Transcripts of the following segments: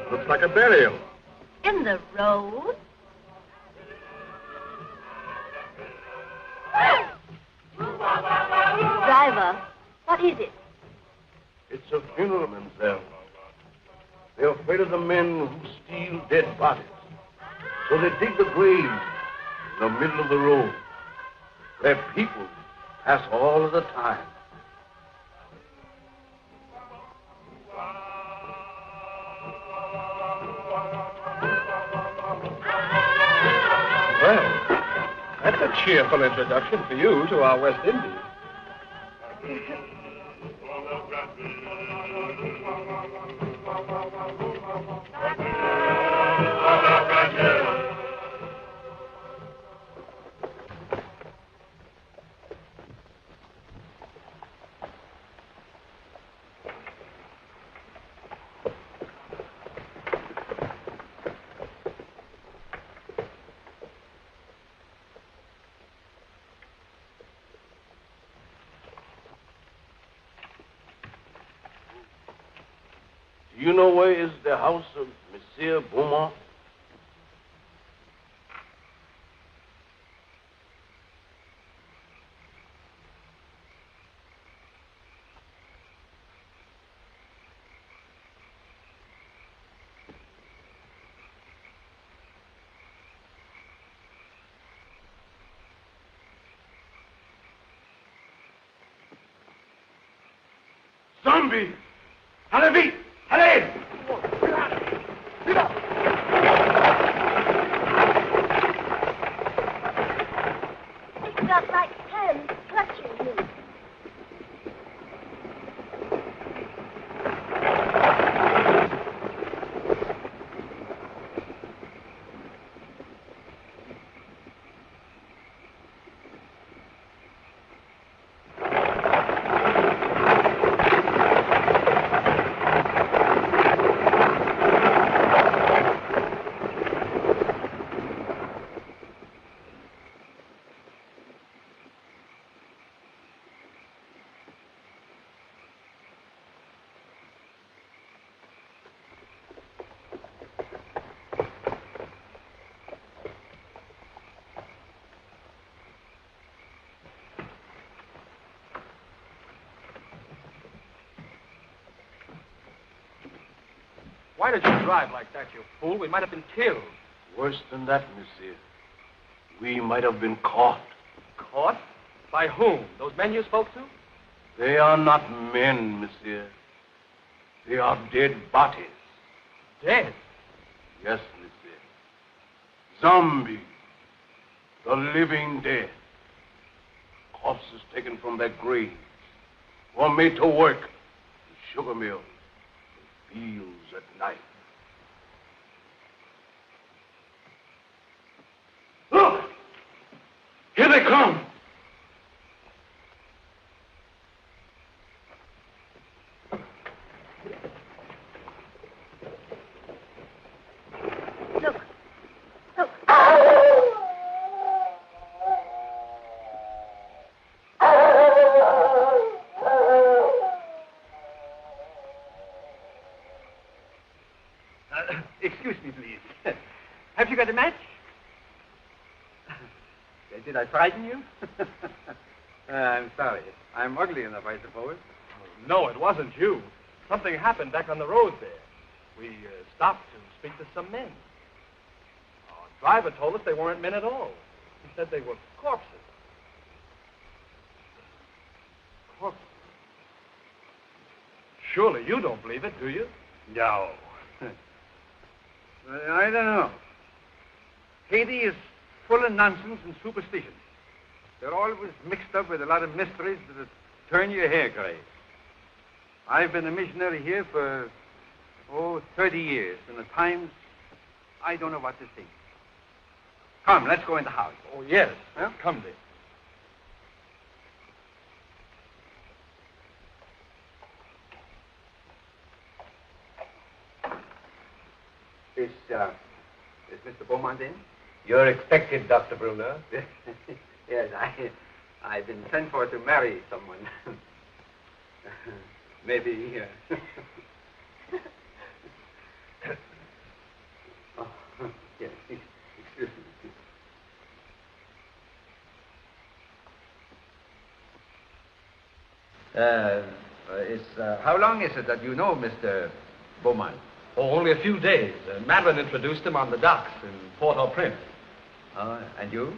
Looks like a burial. In the road? Driver, what is it? It's a funeral, mademoiselle. They're afraid of the men who steal dead bodies. So they dig the grave in the middle of the road, where people pass all of the time. Well, that's a cheerful introduction for you to our West Indies. Do you know where is the house of Monsieur Beaumont? Zombie! Allez vite! Allez! It's got like hands clutching you. Why did you drive like that, you fool? We might have been killed. Worse than that, monsieur. We might have been caught. Caught? By whom? Those men you spoke to? They are not men, monsieur. They are dead bodies. Dead? Yes, monsieur. Zombies. The living dead. Corpses taken from their graves. Or made to work in sugar mills and fields at night. Look! Here they come! Look. Look. Did I frighten you? I'm sorry. I'm ugly enough, I suppose. No, it wasn't you. Something happened back on the road there. We stopped to speak to some men. Our driver told us they weren't men at all. He said they were corpses. Corpses? Surely you don't believe it, do you? No. I don't know. Haiti is full of nonsense and superstition. They're always mixed up with a lot of mysteries that turn your hair gray. I've been a missionary here for, 30 years, and at times I don't know what to think. Come, let's go in the house. Oh, yes. Huh? Come, Dick. Is Mr. Beaumont in? You're expected, Dr. Bruner. Yes, I've been sent for to marry someone. Maybe. Oh, yes, excuse me. How long is it that you know Mr. Beaumont? Oh, only a few days. Madeleine introduced him on the docks in Port-au-Prince. And you?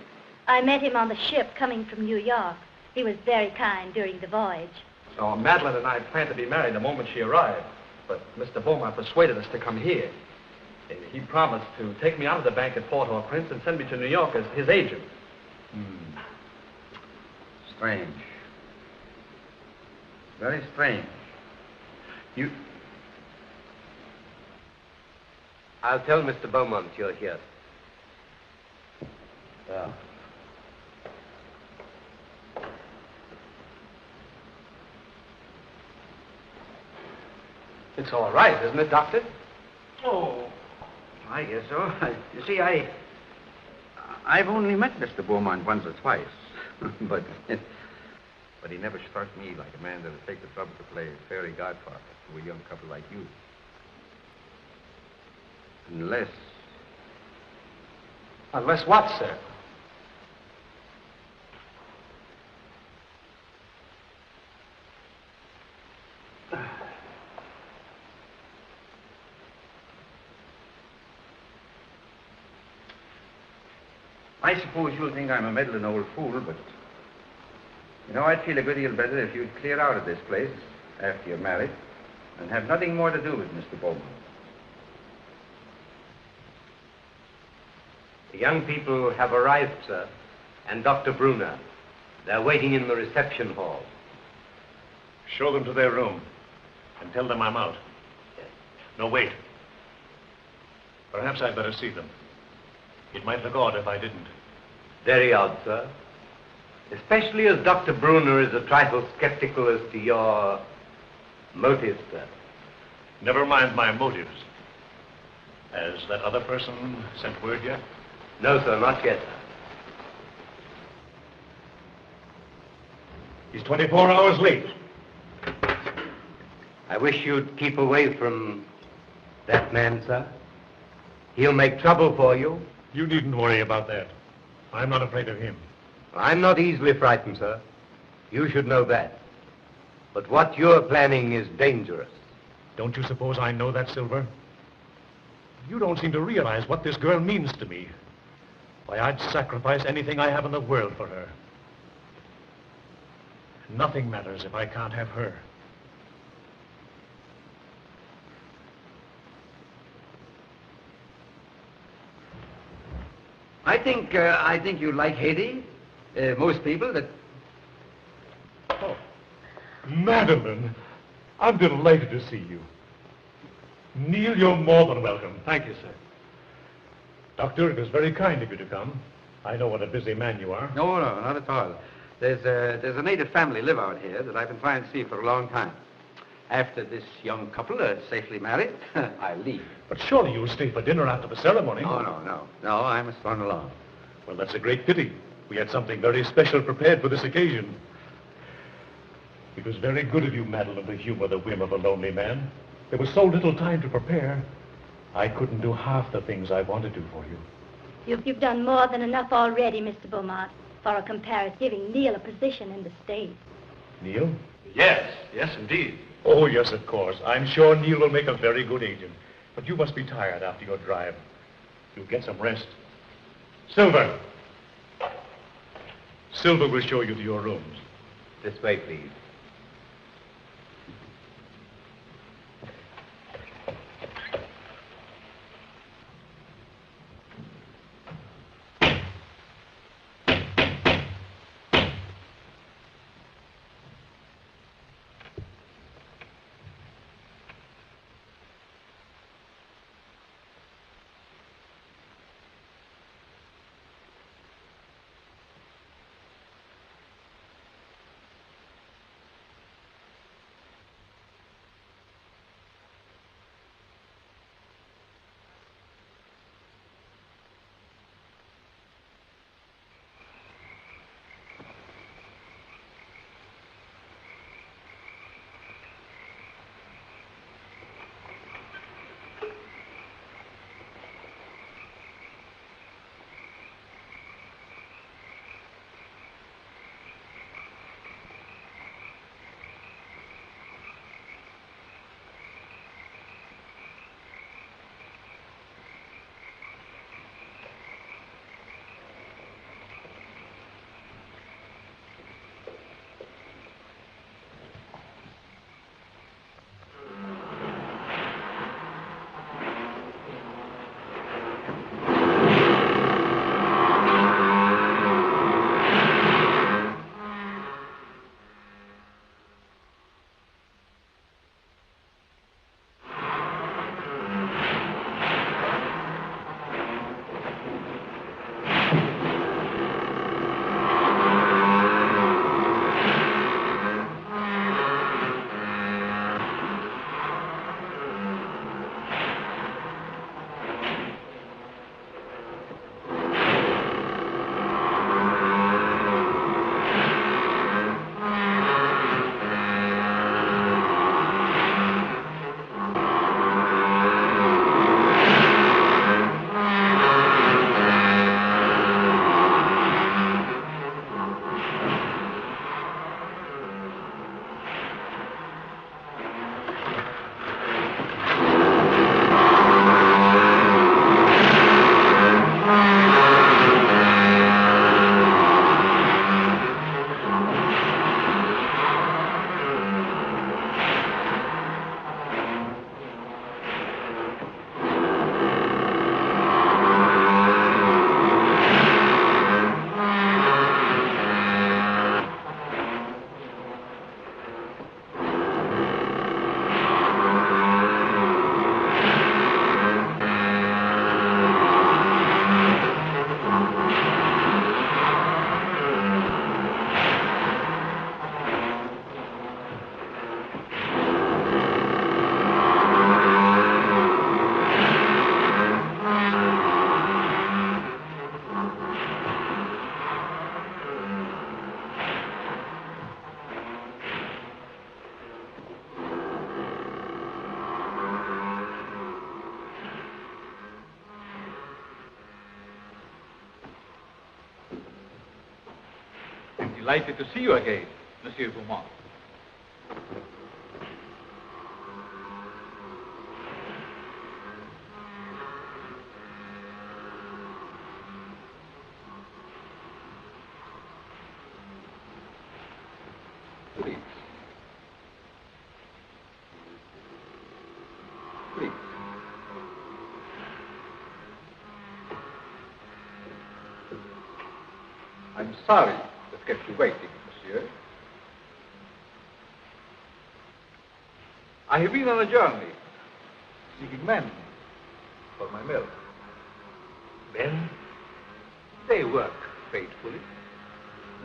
I met him on the ship coming from New York. He was very kind during the voyage. So Madeleine and I planned to be married the moment she arrived. But Mr. Beaumont persuaded us to come here. He promised to take me out of the bank at Port-au-Prince and send me to New York as his agent. Strange. Very strange. I'll tell Mr. Beaumont you're here. Yeah. It's all right, isn't it, Doctor? Oh, I guess so. You see, I've only met Mr. Beaumont once or twice, but he never struck me like a man that would take the trouble to play fairy godfather to a young couple like you. Unless what, sir? I suppose you'll think I'm a meddling old fool, but, I'd feel a good deal better if you'd clear out of this place after you're married and have nothing more to do with Mr. Beaumont. The young people have arrived, sir, and Dr. Bruner. They're waiting in the reception hall. Show them to their room and tell them I'm out. Yes. No, wait. Perhaps I'd better see them. It might look odd if I didn't. Very odd, sir. Especially as Dr. Bruner is a trifle skeptical as to your motives, sir. Never mind my motives. Has that other person sent word yet? No, sir, not yet, sir. He's 24 hours late. I wish you'd keep away from that man, sir. He'll make trouble for you. You needn't worry about that. I'm not afraid of him. I'm not easily frightened, sir. You should know that. But what you're planning is dangerous. Don't you suppose I know that, Silver? You don't seem to realize what this girl means to me. Why, I'd sacrifice anything I have in the world for her. Nothing matters if I can't have her. I think you like Haiti. Most people that... Oh, Madeleine, I'm delighted to see you. Neil, you're more than welcome. Thank you, sir. Doctor, it was very kind of you to come. I know what a busy man you are. No, not at all. There's a native family live out here that I've been trying to see for a long time. After this young couple are safely married, I'll leave. But surely you'll stay for dinner after the ceremony. No, I must run along. Well, that's a great pity. We had something very special prepared for this occasion. It was very good of you, Madeleine, to humor the whim of a lonely man. There was so little time to prepare. I couldn't do half the things I want to do for you. You've done more than enough already, Mr. Beaumont. for giving Neil a position in the state. Neil? Yes, indeed. Oh, yes, of course. I'm sure Neil will make a very good agent. But you must be tired after your drive. You'll get some rest. Silver! Silver will show you to your rooms. This way, please. Delighted to see you again, Monsieur Beaumont. Please. Please. I'm sorry that kept you waiting, monsieur. I have been on a journey, seeking men for my mill. Men? They work faithfully.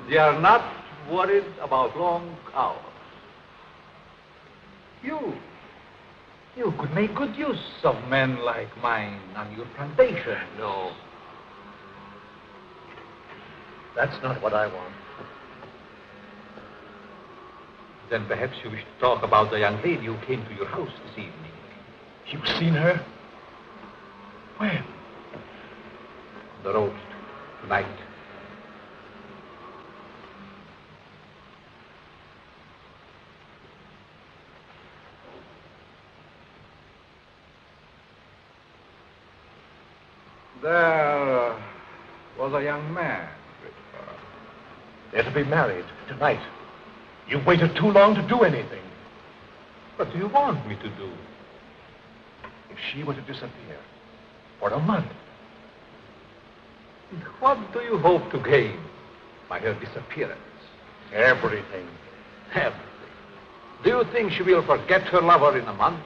They are not worried about long hours. You could make good use of men like mine on your plantation. No. That's not what I want. Then perhaps you wish to talk about the young lady who came to your house this evening. You've seen her? When? On the road tonight. There was a young man with her. They're to be married tonight. You've waited too long to do anything. What do you want me to do? If she were to disappear for a month, What do you hope to gain by her disappearance? everything. Everything. Do you think she will forget her lover in a month?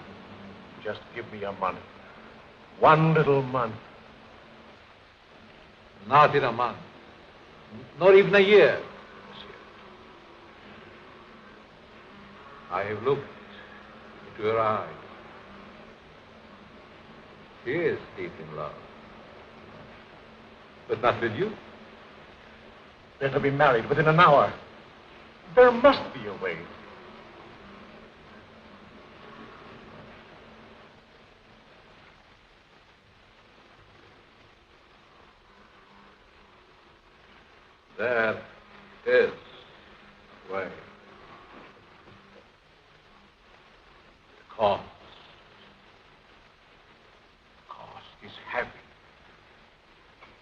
Just give me a month. One little month. Not in a month. Nor even a year, monsieur. I have looked into her eyes. She is deep in love. But not with you. They're to be married within an hour. There must be a way. There is a way. The cost Is heavy.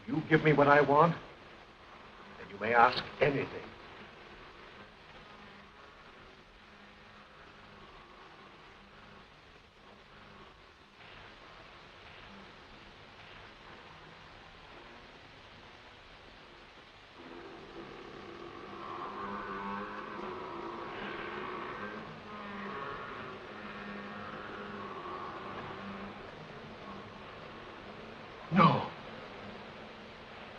You give me what I want, and you may ask anything. No.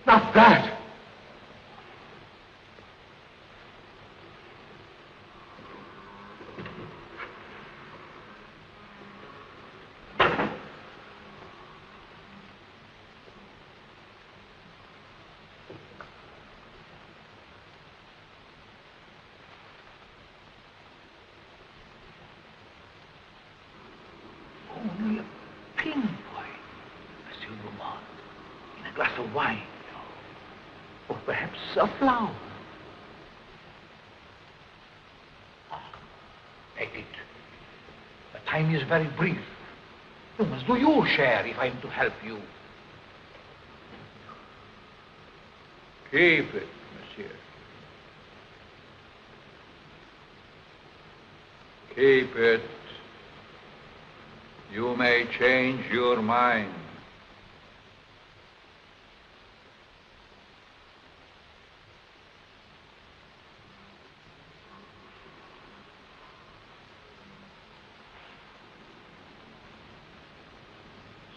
Not that. only a pinpoint, Monsieur Beaumont, in a glass of wine, or perhaps a flower. Take it. The time is very brief. You must do your share if I'm to help you. Keep it, monsieur. Keep it. You may change your mind.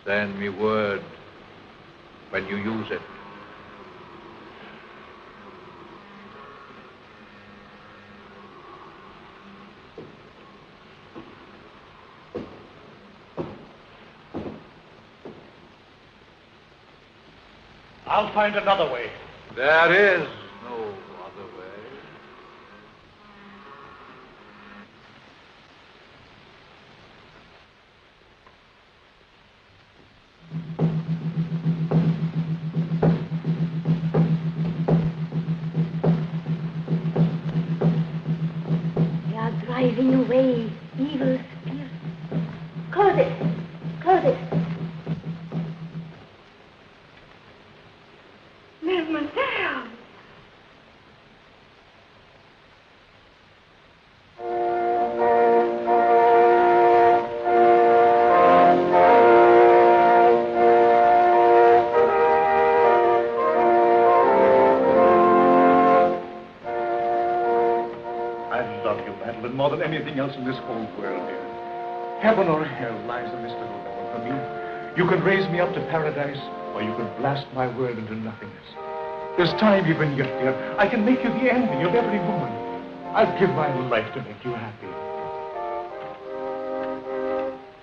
Send me word when you use it. I'll find another way. There is no other way. They are driving away evil spirits. Close it. Close it. Mademoiselle. I love you, Madeleine, more than anything else in this whole world, dear. Heaven or hell lies in this little door for me. You can raise me up to paradise, or you can blast my world into nothingness. There's time even yet, dear. I can make you the envy of every woman. I'd give my life to make you happy.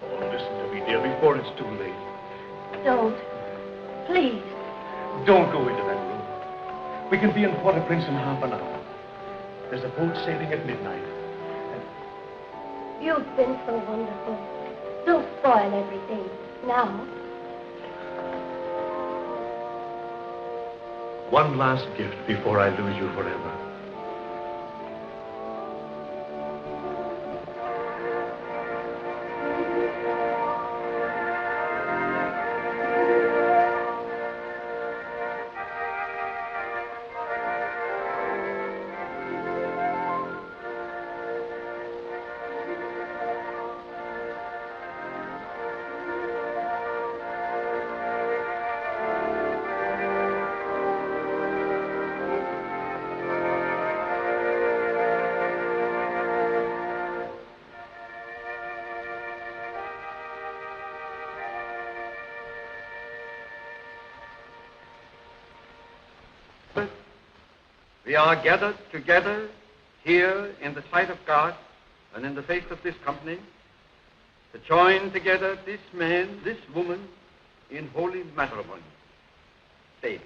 Oh, listen to me, dear, before it's too late. Don't. Please. Don't go into that room. We can be in Port-au-Prince in half an hour. There's a boat sailing at midnight. You've been so wonderful. Don't spoil everything. Now. One last gift before I lose you forever. We are gathered together here in the sight of God and in the face of this company to join together this man, this woman in holy matrimony. Say.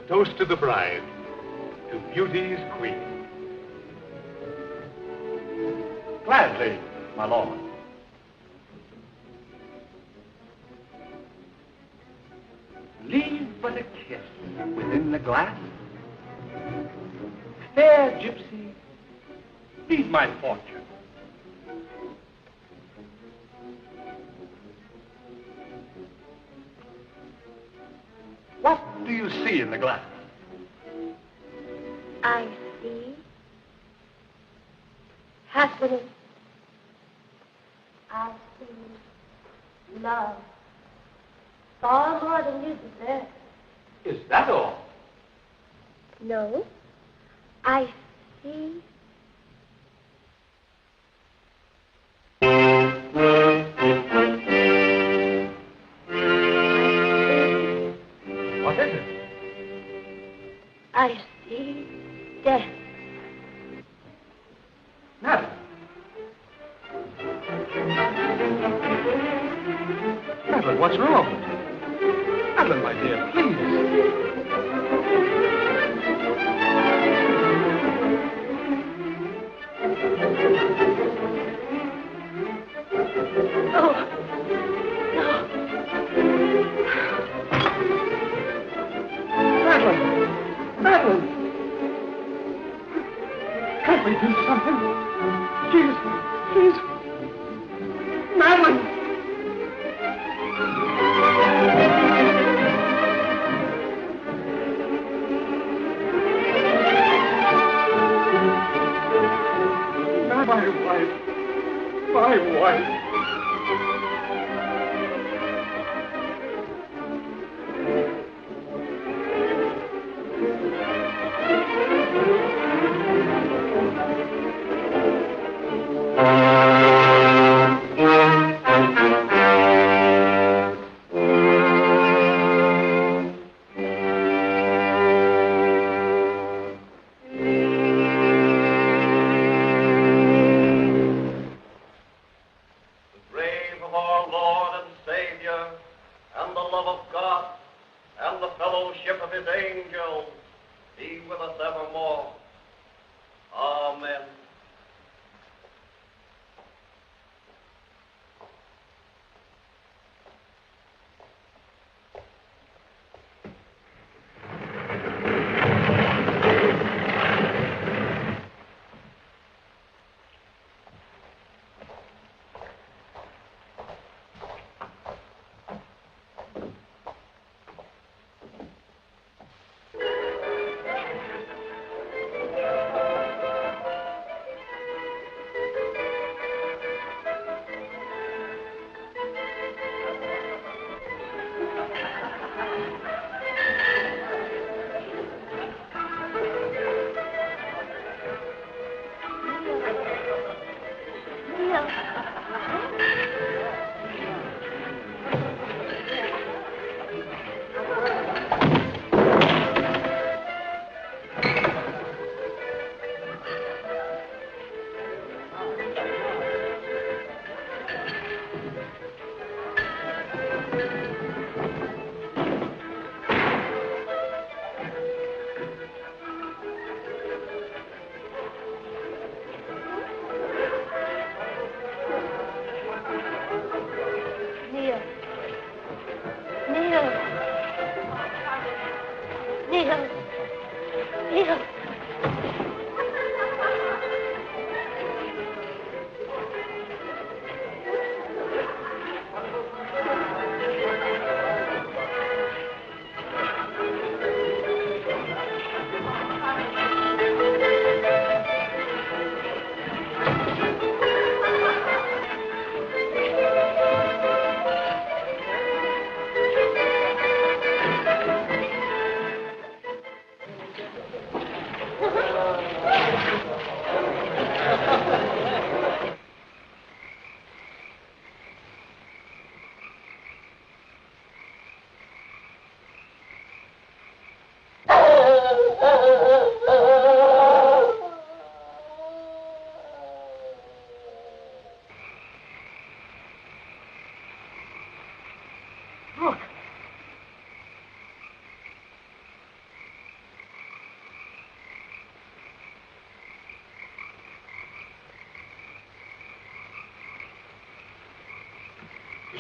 Toast to the bride, to beauty's queen. Gladly, my lord. Leave but a kiss within the glass. Fair gypsy, feed my fortune. What do you see in the glass? I see happiness. I see love. Far more than you deserve. Is that all? No, I see. What is it? I see death. Madeleine. Madeleine, what's wrong? Madeleine, my dear, please. Oh, no. Madeleine! Madeleine! Can't we do something? Please. Madeleine! My wife.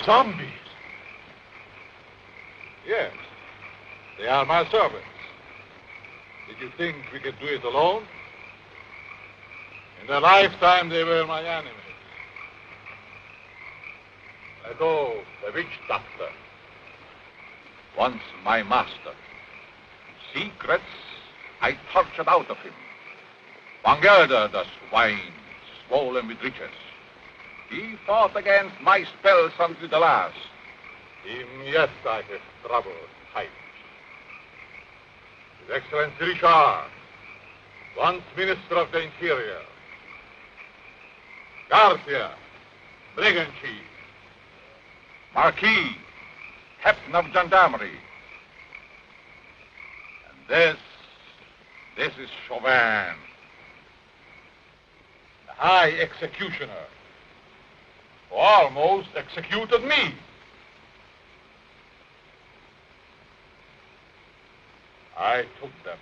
Zombies? Yes. They are my servants. Did you think we could do it alone? In their lifetime, they were my enemies. Ago, the witch doctor. Once my master. Secrets I tortured out of him. Bangerda, the swine, swollen with riches. He fought against my spells until the last. Him, yes, I have troubled tight. His Excellency Richard, once Minister of the Interior. Garcia, brigand chief. Marquis, captain of gendarmerie. And this is Chauvin, the high executioner, who almost executed me. I took them,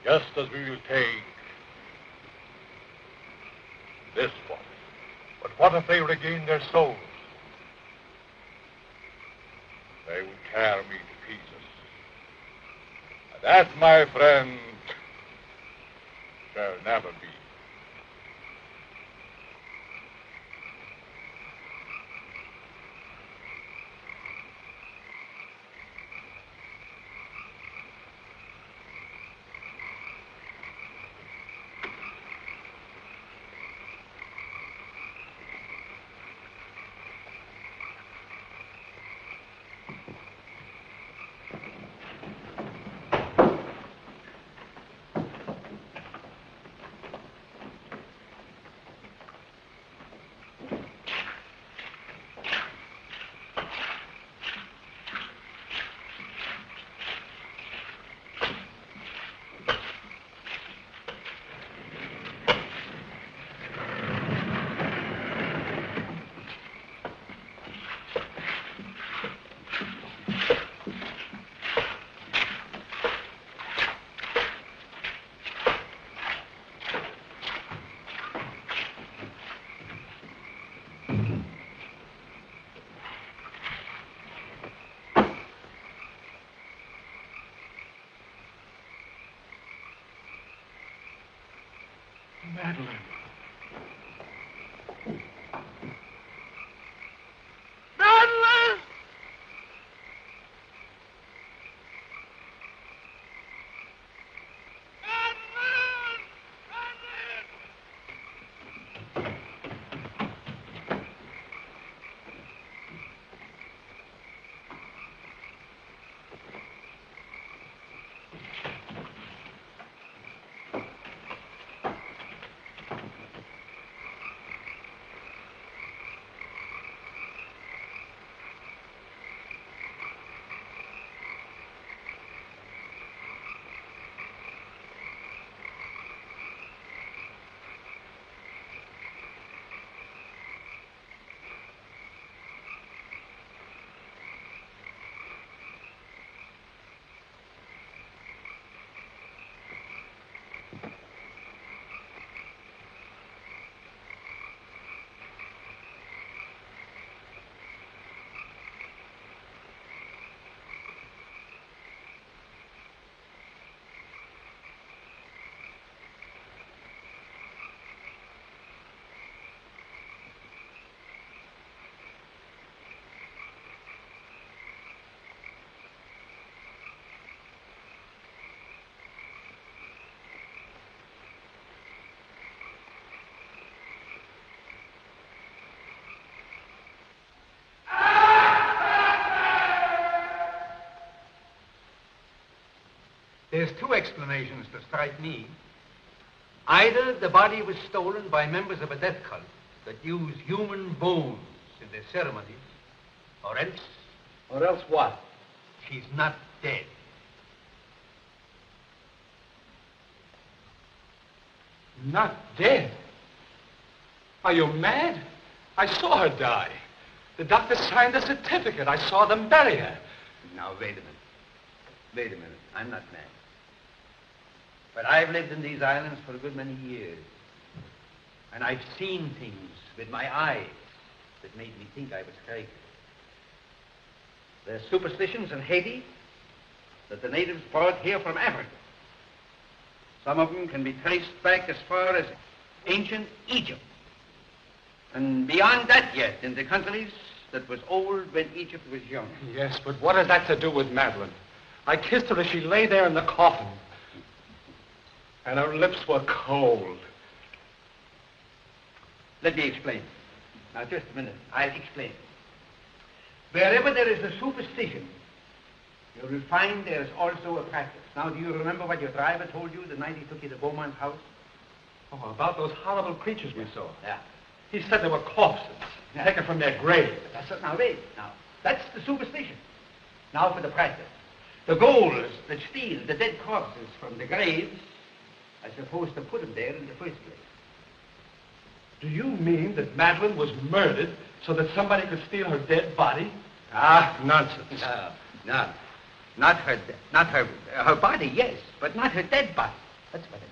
just as we will take this one. But what if they regain their souls? They would tear me to pieces. And that, my friend, shall never be. Madeleine. Madeleine! There's two explanations that strike me. Either the body was stolen by members of a death cult that use human bones in their ceremonies, or else... Or else what? She's not dead. Not dead? Are you mad? I saw her die. The doctor signed the certificate. I saw them bury her. Now, wait a minute. Wait a minute. I'm not mad. But I've lived in these islands for a good many years. And I've seen things with my eyes that made me think I was crazy. There's superstitions in Haiti that the natives brought here from Africa. Some of them can be traced back as far as ancient Egypt. And beyond that yet, in the countries that was old when Egypt was young. Yes, but what has that to do with Madeleine? I kissed her as she lay there in the coffin. And her lips were cold. Let me explain. Now, just a minute. I'll explain. Wherever there is a superstition, you will find there is also a practice. Now, do you remember what your driver told you the night he took you to Beaumont's house? Oh, about those horrible creatures we saw. Yeah. He said they were corpses, taken from their graves. Now, wait. Now, that's the superstition. Now for the practice. The ghouls that steal the dead corpses from the graves are supposed to put them there in the first place. Do you mean that Madeleine was murdered so that somebody could steal her dead body? Ah, nonsense. No. Not her body, yes, but not her dead body. That's what it is.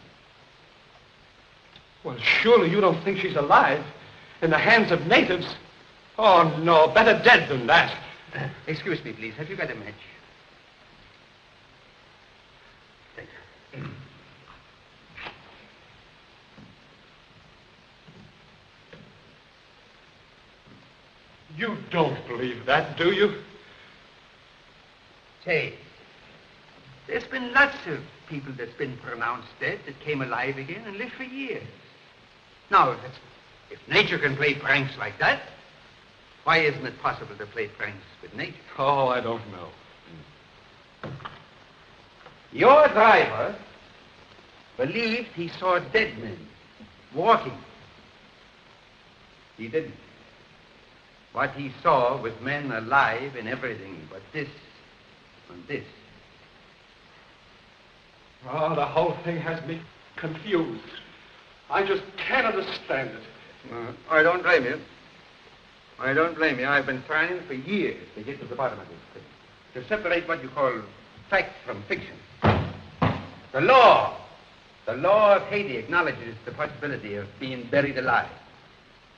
Well, surely you don't think she's alive in the hands of natives? Oh, no, better dead than that. Excuse me, please. Have you got a match? Thank you. You don't believe that, do you? Say, there's been lots of people that's been pronounced dead that came alive again and lived for years. Now, if nature can play pranks like that, why isn't it possible to play pranks with nature? Oh, I don't know. Your driver believed he saw dead men walking. He didn't. What he saw was men alive in everything but this and this. Oh, the whole thing has me confused. I just can't understand it. I don't blame you. I don't blame you. I've been trying for years to get to the bottom of this thing. To separate what you call fact from fiction. The law of Haiti acknowledges the possibility of being buried alive.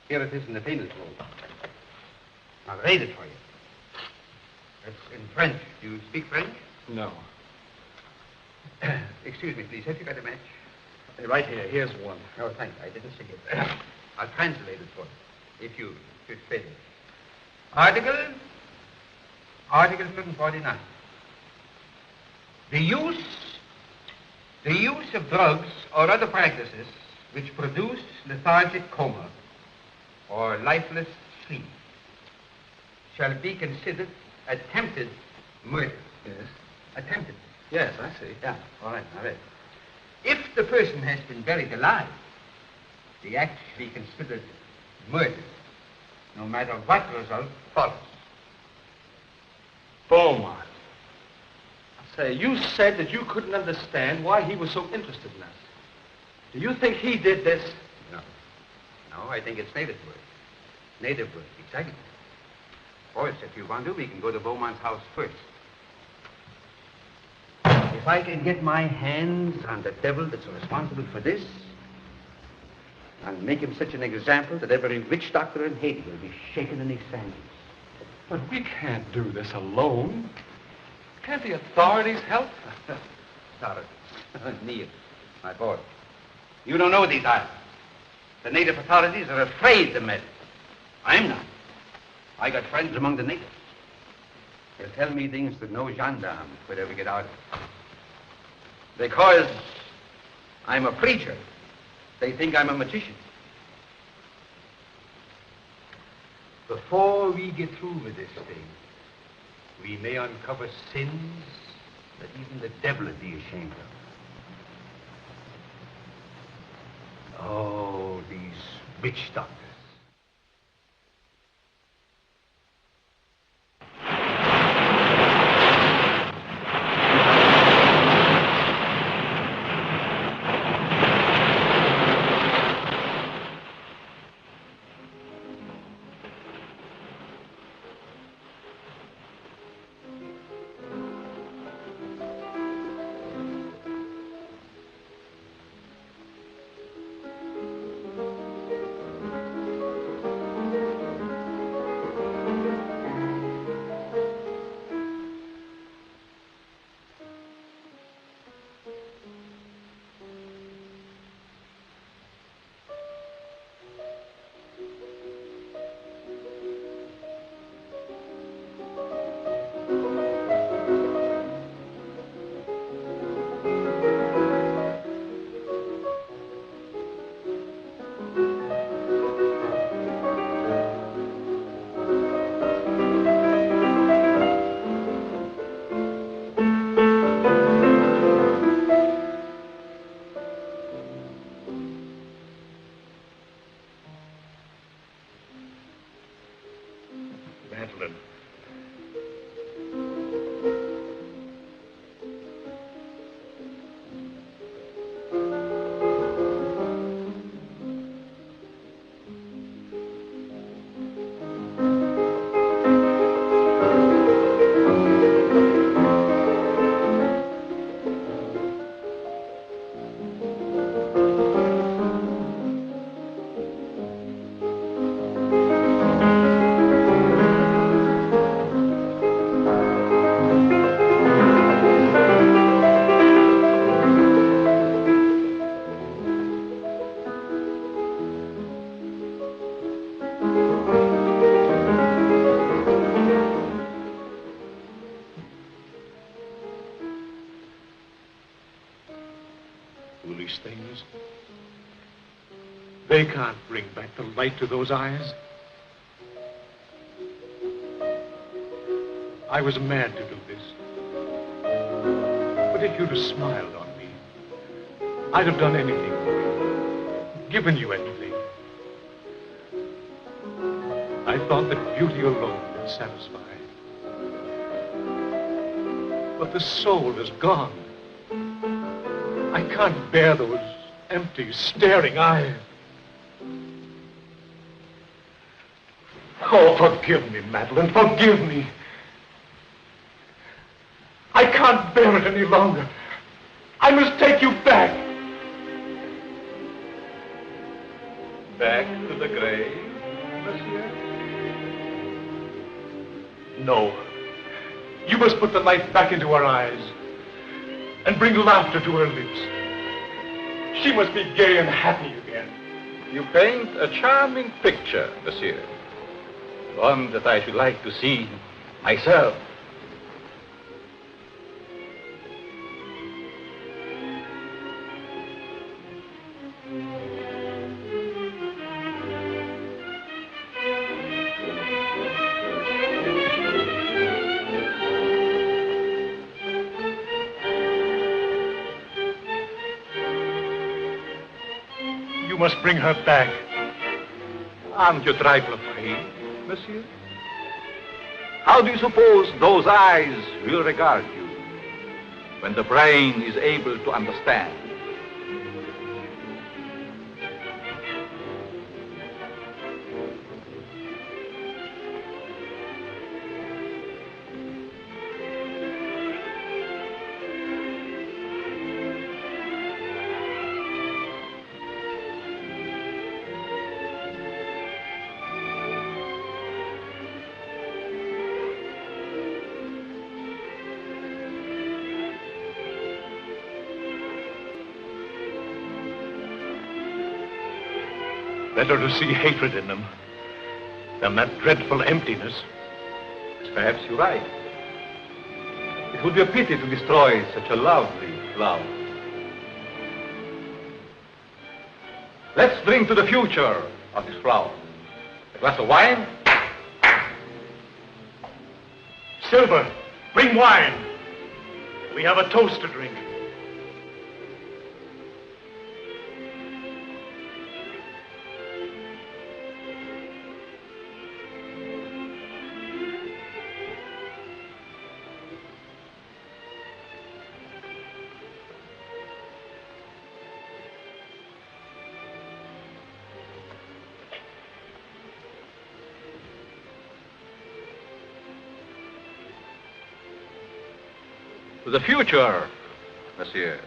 Here it is in the penal code. I'll read it for you. It's in French. Do you speak French? No. Excuse me, please. Have you got a match? Right here. Here's one. Oh, thank you. I didn't see it. I'll translate it for you, if you should fit it. Article 149. The use of drugs or other practices which produce lethargic coma or lifeless sleep shall be considered attempted murder. Yes. Attempted. Yes, I see. Yeah, all right, all right. If the person has been buried alive, the act shall be considered murder, no matter what result follows. Beaumont. Say, you said that you couldn't understand why he was so interested in us. Do you think he did this? No. No, I think it's native work. Native work, exactly. Of course, if you want to, we can go to Beaumont's house first. If I can get my hands on the devil that's responsible for this, I'll make him such an example that every witch doctor in Haiti will be shaken in his sandals. But we can't do this alone. Can't the authorities help? Authorities? Neil, my boy, you don't know these islands. The native authorities are afraid to meddle. I'm not. I got friends among the natives. They'll tell me things that no gendarme could ever get out of. Because I'm a preacher, they think I'm a magician. Before we get through with this thing, we may uncover sins that even the devil would be ashamed of. Oh, these witch doctors. Madeleine. Foolish things. They can't bring back the light to those eyes. I was mad to do this. But if you'd have smiled on me, I'd have done anything for you, given you anything. I thought that beauty alone would satisfy. But the soul is gone. I can't bear those empty, staring eyes. Oh, forgive me, Madeleine, forgive me. I can't bear it any longer. I must take you back. Back to the grave, monsieur? No. You must put the light back into her eyes and bring laughter to her lips. She must be gay and happy again. You paint a charming picture, monsieur. One that I should like to see myself. You must bring her back. Aren't you trifle afraid, monsieur? How do you suppose those eyes will regard you when the brain is able to understand? Better to see hatred in them than that dreadful emptiness. Perhaps you're right. It would be a pity to destroy such a lovely flower. Let's drink to the future of this flower. A glass of wine? Silver, bring wine. We have a toast to drink. To the future, monsieur.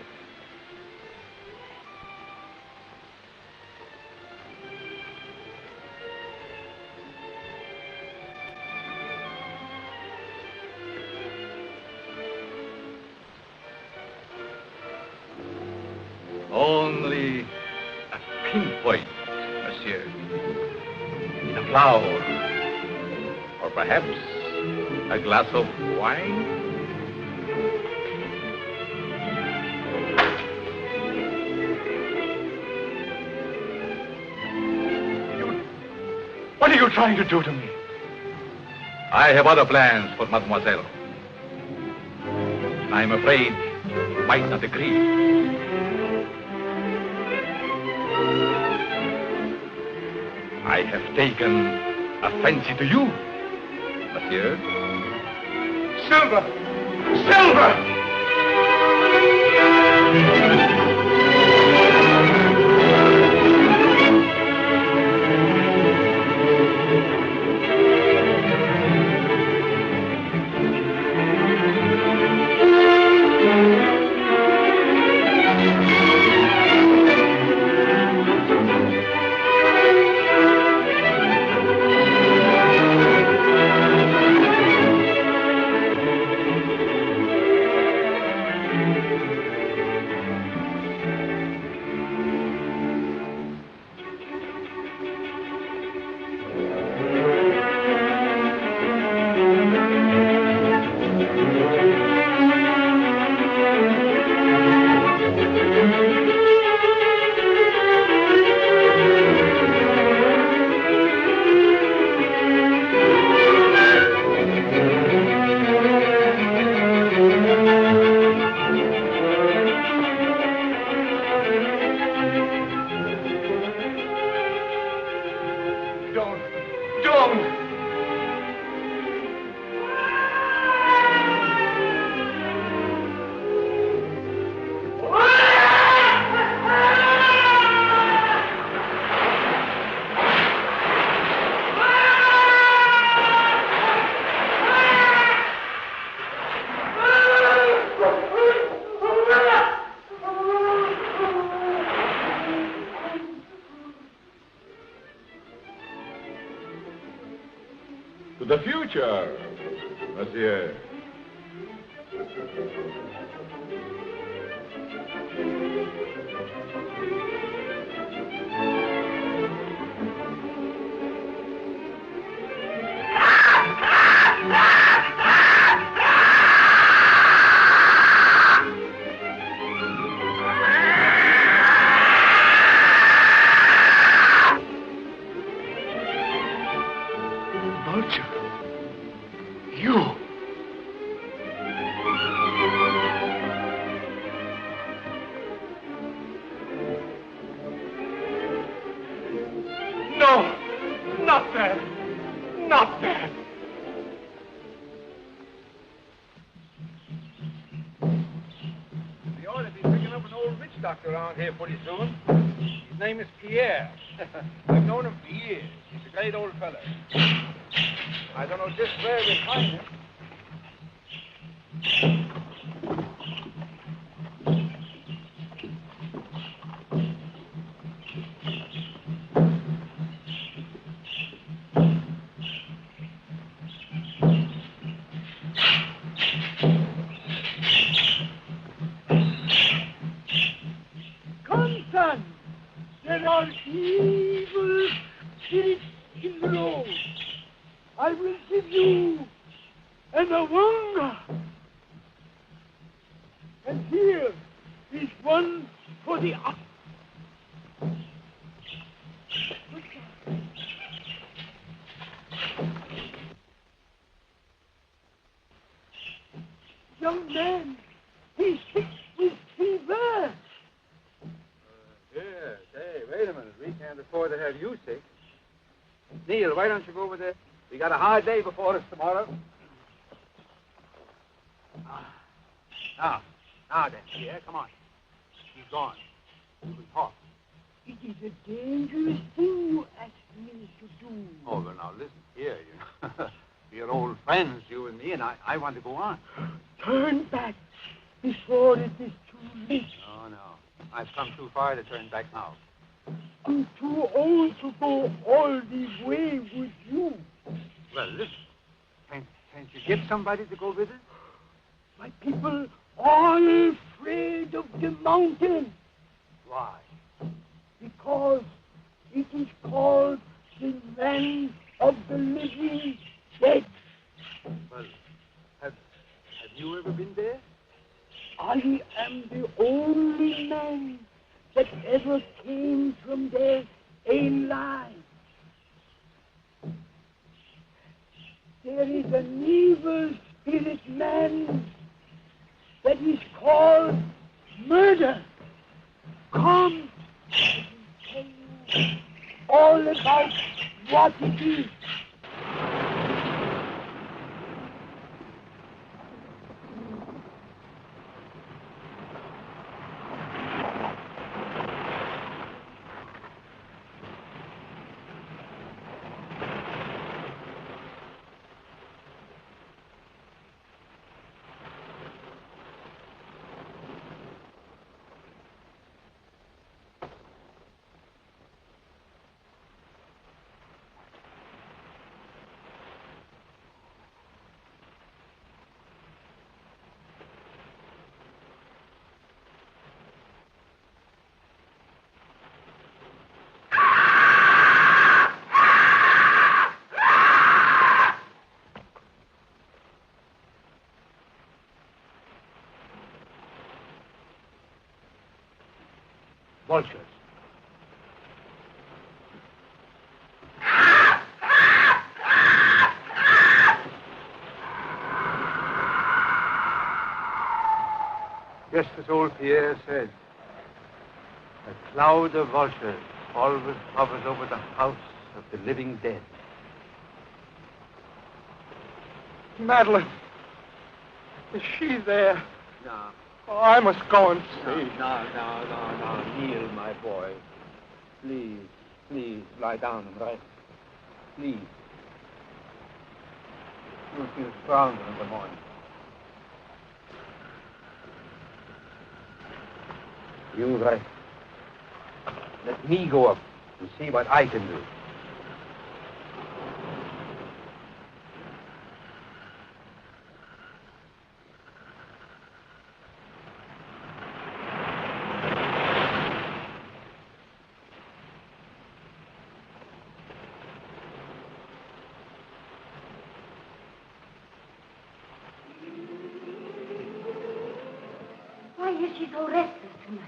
Only a pinpoint, monsieur. In a flower. Or perhaps a glass of wine. What are you trying to do to me? I have other plans for mademoiselle. I'm afraid you might not agree. I have taken a fancy to you, monsieur. Silver! Silver! To the future, monsieur. Around here pretty soon. His name is Pierre. I've known him for years. He's a great old fella. I don't know just where we'll find him. There are evil spirits in the road. I will give you an awanga. And here is one for the up. Young man, before they have you sick. Neil, why don't you go over there? We got a hard day before us tomorrow. Now, then, yeah, come on. He's gone. We can talk. It is a dangerous thing you asked me to do. Oh, well, now, listen here. We're old friends, you and me, and I want to go on. Turn back before it is too late. No. I've come too far to turn back now. I'm too old to go all the way with you. Well, listen. Can't you get somebody to go with us? My people are afraid of the mountain. Why? Because it is called the land of the living dead. Well, have you ever been there? I am the only man that ever came from there alive. There is an evil spirit man that is called murder. Come, I can tell you all about what it is. Vultures. Just as old Pierre said, a cloud of vultures always hovers over the house of the living dead. Madeleine. Is she there? No. Oh, I must go and see. No, Neil, my boy. Please, lie down and rest. Please. You'll feel stronger in the morning. You rest. Let me go up and see what I can do. Why is she so restless tonight?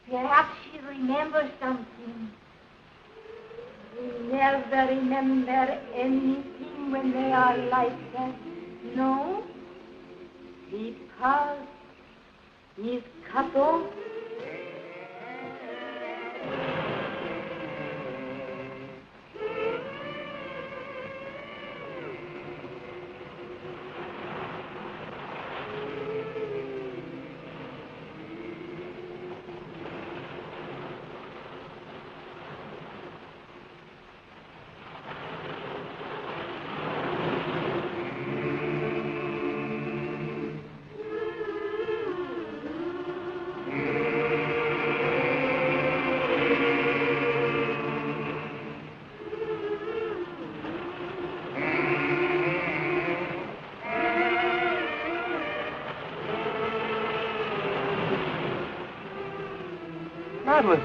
Perhaps she remembers something. We never remember anything when they are like that. No? Because he's cut off. Madeleine.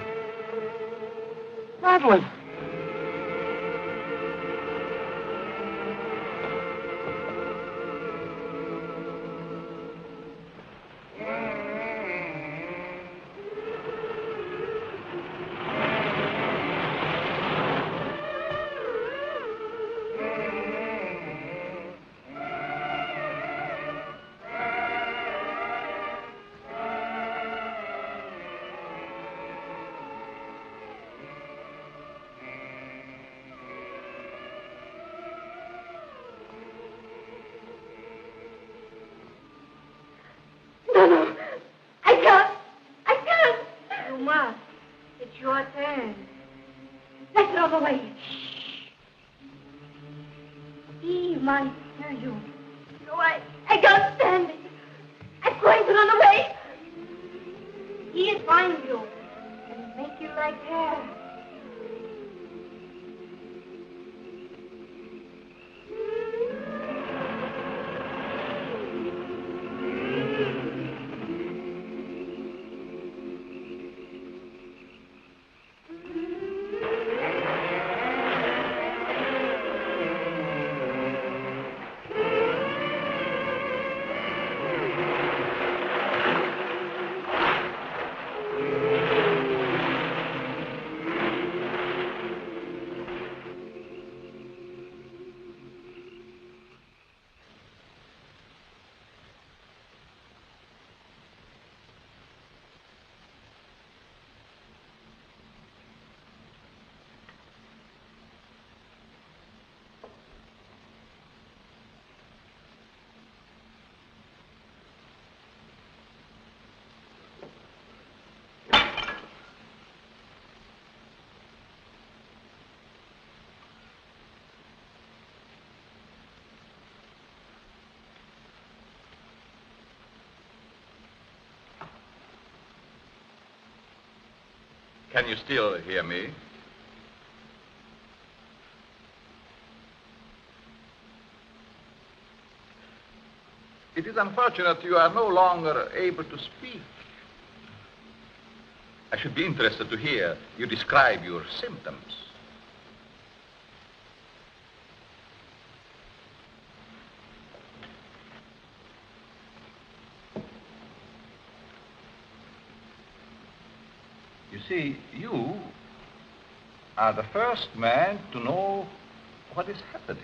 no. I can't. I can't. You must. It's your turn. Let's run away. He might hear you. No, I can't stand it. I'm going to run away. He'll find you and make you like her. Can you still hear me? It is unfortunate you are no longer able to speak. I should be interested to hear you describe your symptoms. You see, you are the first man to know what is happening.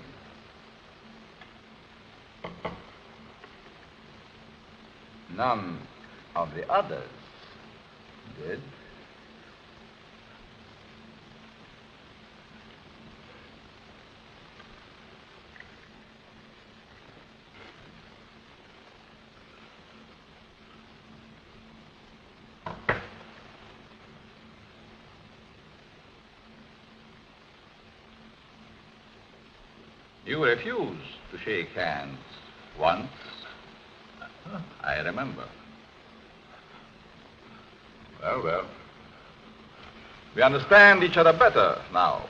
None of the others did. You refused to shake hands once. I remember. Well, well. We understand each other better now.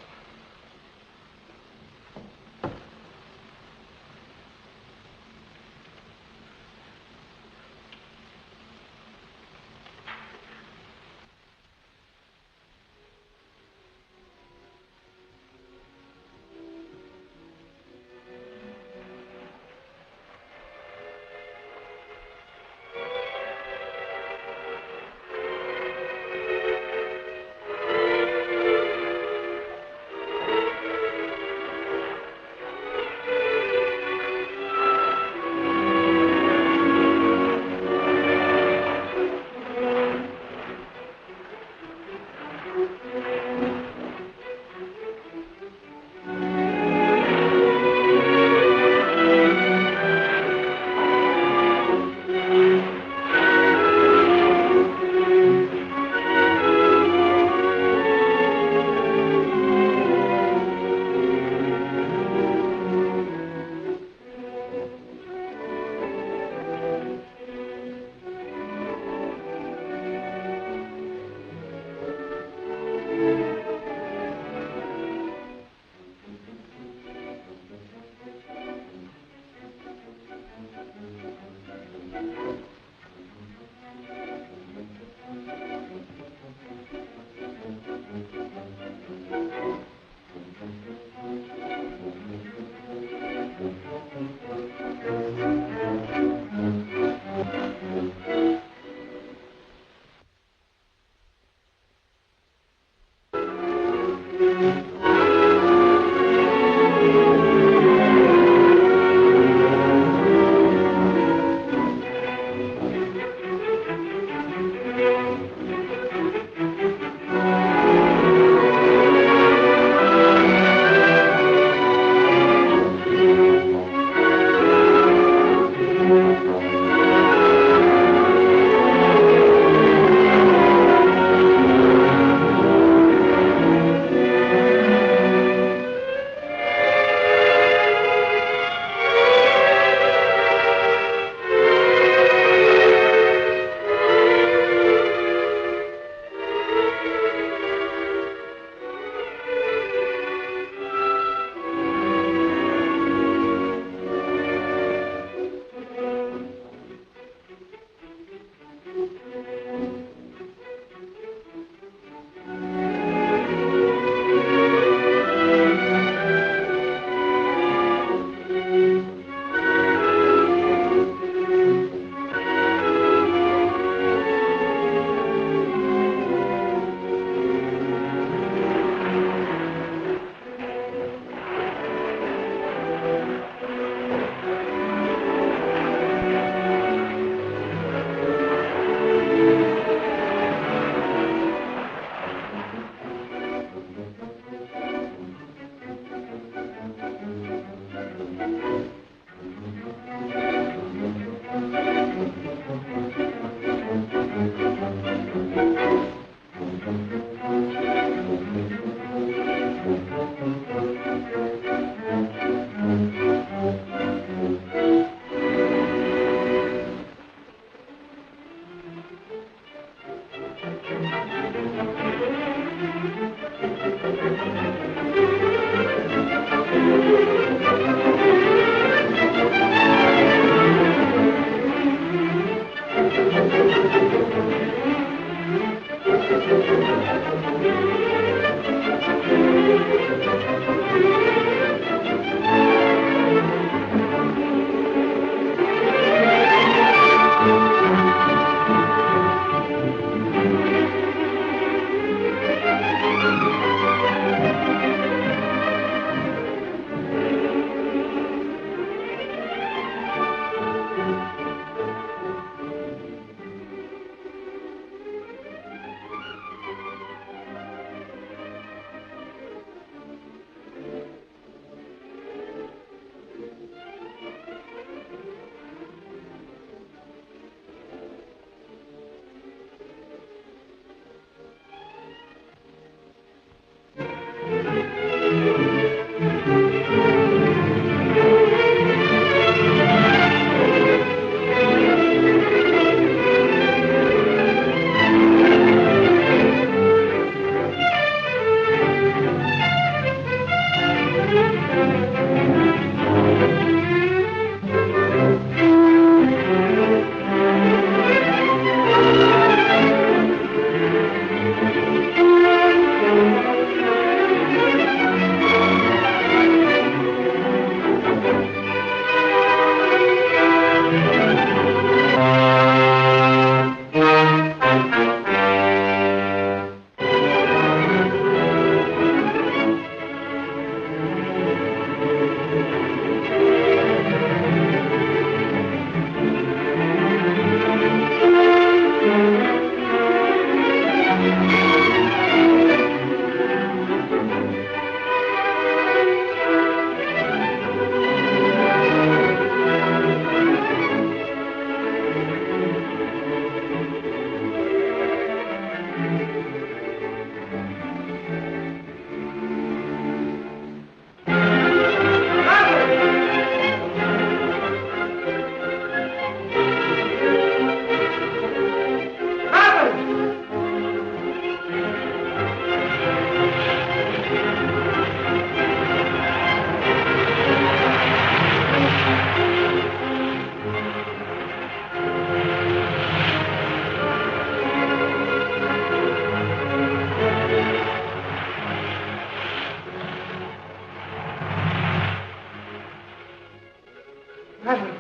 Madeleine.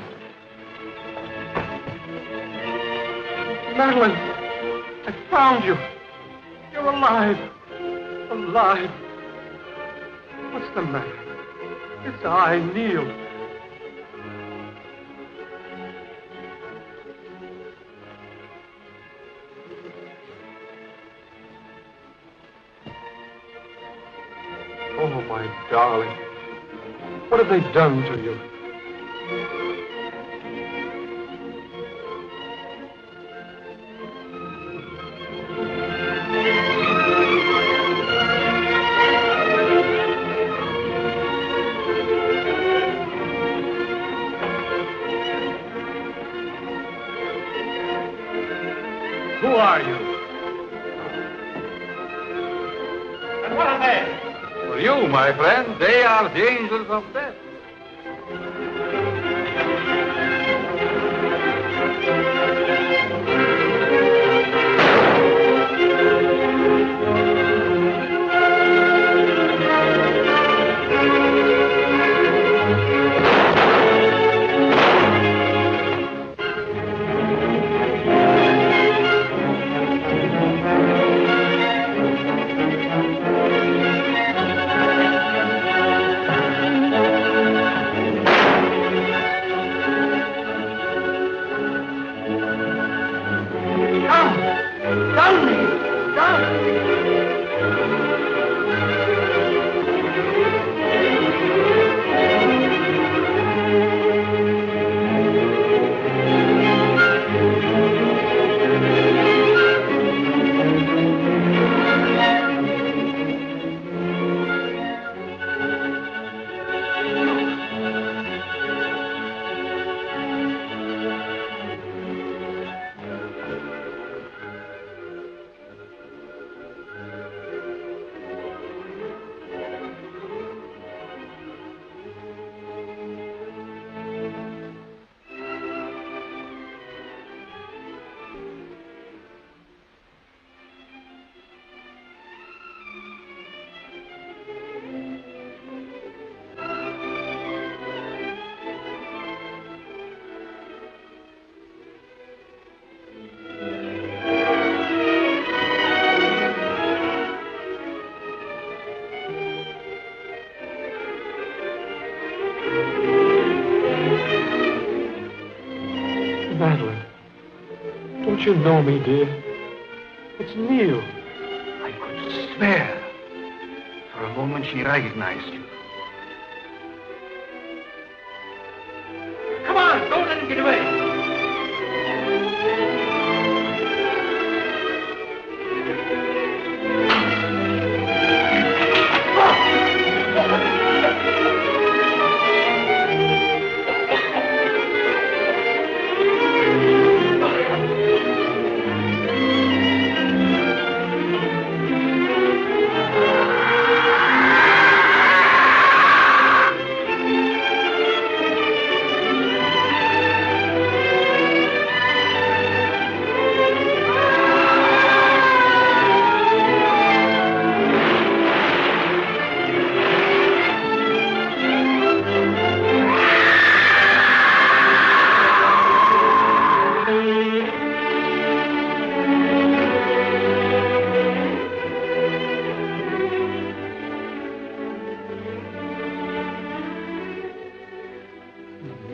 Madeleine, I found you. You're alive. Alive. What's the matter? It's I, Neil. Oh, my darling. What have they done to you? Who are you? And what are they? For you, my friend, they are the angels of death. Madeleine, don't you know me, dear? It's Neil. I could swear. For a moment she recognized you. Come on, don't let him get away.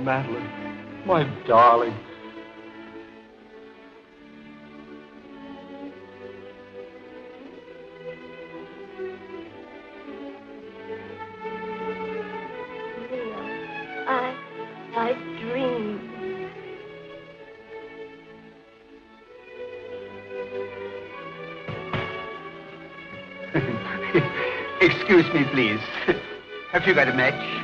Madeleine, my darling. I dreamed. Excuse me, please. Have you got a match?